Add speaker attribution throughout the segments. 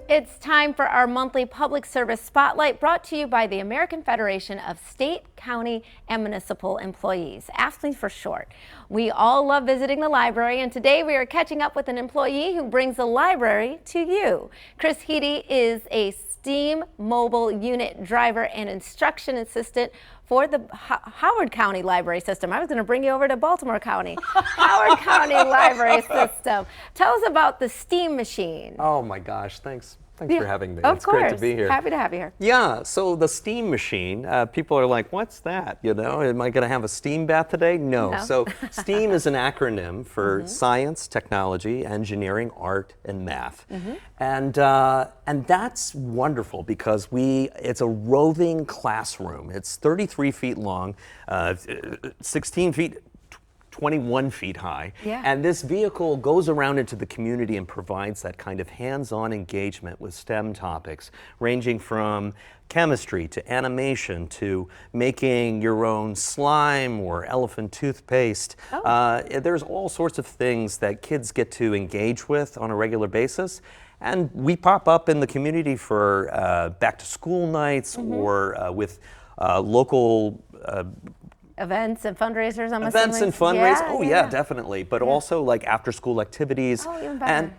Speaker 1: It's time for our monthly public service spotlight, brought to you by the American Federation of State, County, and Municipal Employees, AFL-CIO for short. We all love visiting the library, and today we are catching up with an employee who brings the library to you. Chris Heady is a STEAM mobile unit driver and instruction assistant for the Howard County Library System. I was going to bring you over to Baltimore County. Howard County Library System. Tell us about the STEAM machine.
Speaker 2: Oh my gosh, thanks for having me.
Speaker 1: Of course.
Speaker 2: Great to be here.
Speaker 1: Happy to have you here.
Speaker 2: Yeah, so the steam machine, people are like, what's that? You know, am I going to have a steam bath today? No. So STEAM is an acronym for science, technology, engineering, art, and math. And that's wonderful because it's a roving classroom. It's 33 feet long, 16 feet 21 feet high.
Speaker 1: Yeah.
Speaker 2: And this vehicle goes around into the community and provides that kind of hands-on engagement with STEM topics, ranging from chemistry to animation to making your own slime or elephant toothpaste. There's all sorts of things that kids get to engage with on a regular basis. And we pop up in the community for back-to-school nights or with local
Speaker 1: Events and fundraisers, I'm
Speaker 2: Events
Speaker 1: assuming.
Speaker 2: and fundraisers,
Speaker 1: Yeah,
Speaker 2: definitely. But also like after school activities.
Speaker 1: Oh, even better.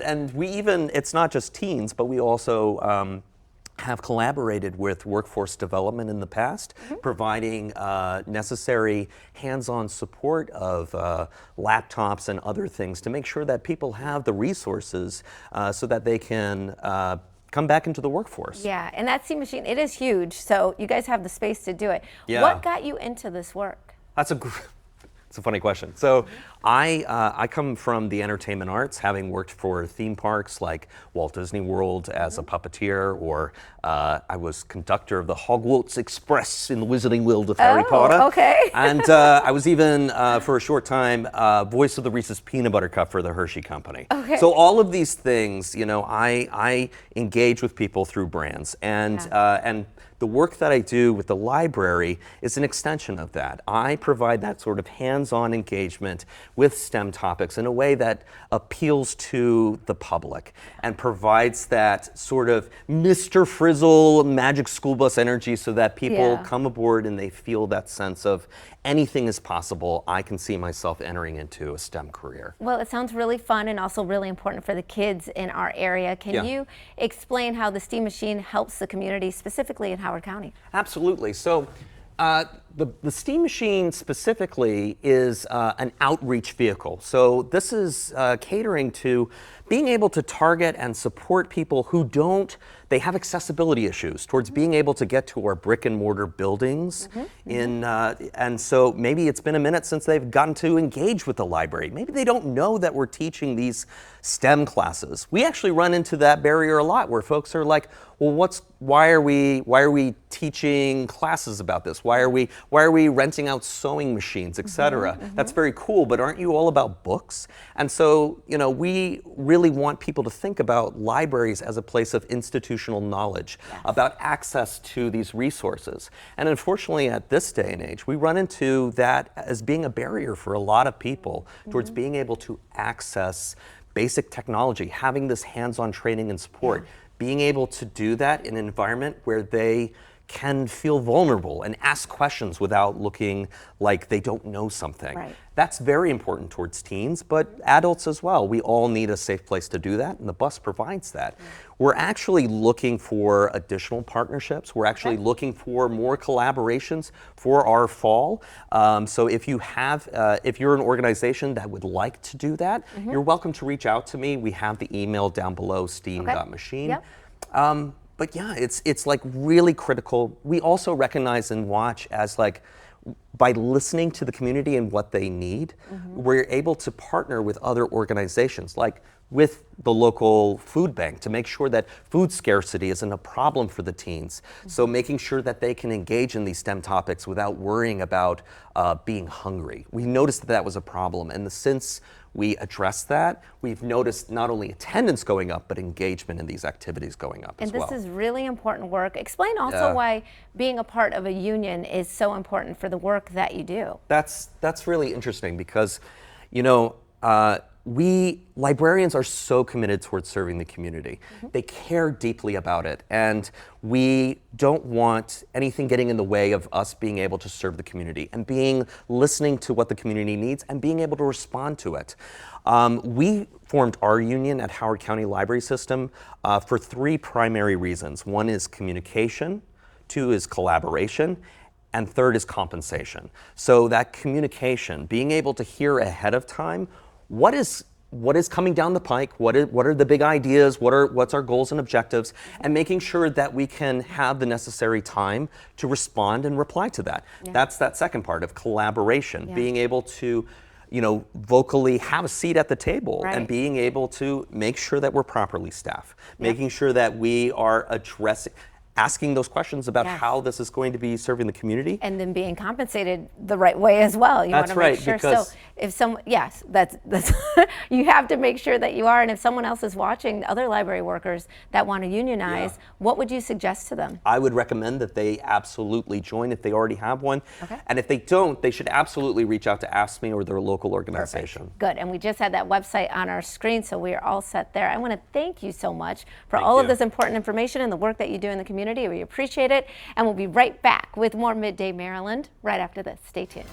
Speaker 2: And we even, it's not just teens, but we also have collaborated with workforce development in the past, providing necessary hands-on support of laptops and other things to make sure that people have the resources so that they can come back into the workforce.
Speaker 1: Yeah, and that STEAM machine, it is huge, so you guys have the space to do it.
Speaker 2: Yeah.
Speaker 1: What got you into this work?
Speaker 2: It's a funny question. So I come from the entertainment arts, having worked for theme parks like Walt Disney World as a puppeteer, or I was conductor of the Hogwarts Express in the Wizarding World of Harry Potter.
Speaker 1: Okay.
Speaker 2: And I was even, for a short time, voice of the Reese's Peanut Butter Cup for the Hershey Company.
Speaker 1: Okay.
Speaker 2: So all of these things, you know, I engage with people through brands, and the work that I do with the library is an extension of that. I provide that sort of hands-on engagement with STEM topics in a way that appeals to the public and provides that sort of Mr. Frizzle magic school bus energy so that people come aboard and they feel that sense of anything is possible. I can see myself entering into a STEM career.
Speaker 1: Well, it sounds really fun and also really important for the kids in our area. Can you explain how the STEAM machine helps the community, specifically in Howard County?
Speaker 2: Absolutely. So the STEAM machine specifically is an outreach vehicle. So this is catering to being able to target and support people who they have accessibility issues towards being able to get to our brick and mortar buildings. And so maybe it's been a minute since they've gotten to engage with the library. Maybe they don't know that we're teaching these STEM classes. We actually run into that barrier a lot where folks are like, well, why are we teaching classes about this? Why are we renting out sewing machines, etc.? That's very cool, but aren't you all about books? And so, you know, we really want people to think about libraries as a place of institutional knowledge, about access to these resources. And unfortunately, at this day and age, we run into that as being a barrier for a lot of people towards being able to access basic technology, having this hands-on training and support, being able to do that in an environment where they can feel vulnerable and ask questions without looking like they don't know something.
Speaker 1: Right.
Speaker 2: That's very important towards teens, but adults as well. We all need a safe place to do that, and the bus provides that. We're actually looking for additional partnerships. We're actually looking for more collaborations for our fall. So if you're an organization that would like to do that, you're welcome to reach out to me. We have the email down below, steam.machine. But yeah, it's like really critical. We also recognize and watch as like, by listening to the community and what they need, we're able to partner with other organizations, like with the local food bank, to make sure that food scarcity isn't a problem for the teens. So making sure that they can engage in these STEM topics without worrying about being hungry. We noticed that was a problem, and since we addressed that, we've noticed not only attendance going up, but engagement in these activities going up as well.
Speaker 1: And this is really important work. Explain also why being a part of a union is so important for the work that you do.
Speaker 2: That's really interesting because, you know, librarians are so committed towards serving the community. They care deeply about it, and we don't want anything getting in the way of us being able to serve the community and listening to what the community needs and being able to respond to it. We formed our union at Howard County Library System for 3 primary reasons. 1 is communication, 2 is collaboration, and 3rd is compensation. So that communication, being able to hear ahead of time what is coming down the pike, what are the big ideas, what's our goals and objectives, and making sure that we can have the necessary time to respond and reply to that. That's that second part of collaboration, being able to vocally have a seat at the table and being able to make sure that we're properly staffed, making sure that we are asking those questions about how this is going to be serving the community.
Speaker 1: And then being compensated the right way as well. You
Speaker 2: That's
Speaker 1: want to
Speaker 2: right,
Speaker 1: make sure.
Speaker 2: because
Speaker 1: so if someone, yes, that's you have to make sure that you are. And if someone else is watching, other library workers that want to unionize, what would you suggest to them?
Speaker 2: I would recommend that they absolutely join if they already have one. And if they don't, they should absolutely reach out to AFSCME or their local organization.
Speaker 1: Perfect. Good. And we just had that website on our screen, so we are all set there. I want to thank you so much for all of this important information and the work that you do in the community. We appreciate it. And we'll be right back with more Midday Maryland right after this. Stay tuned.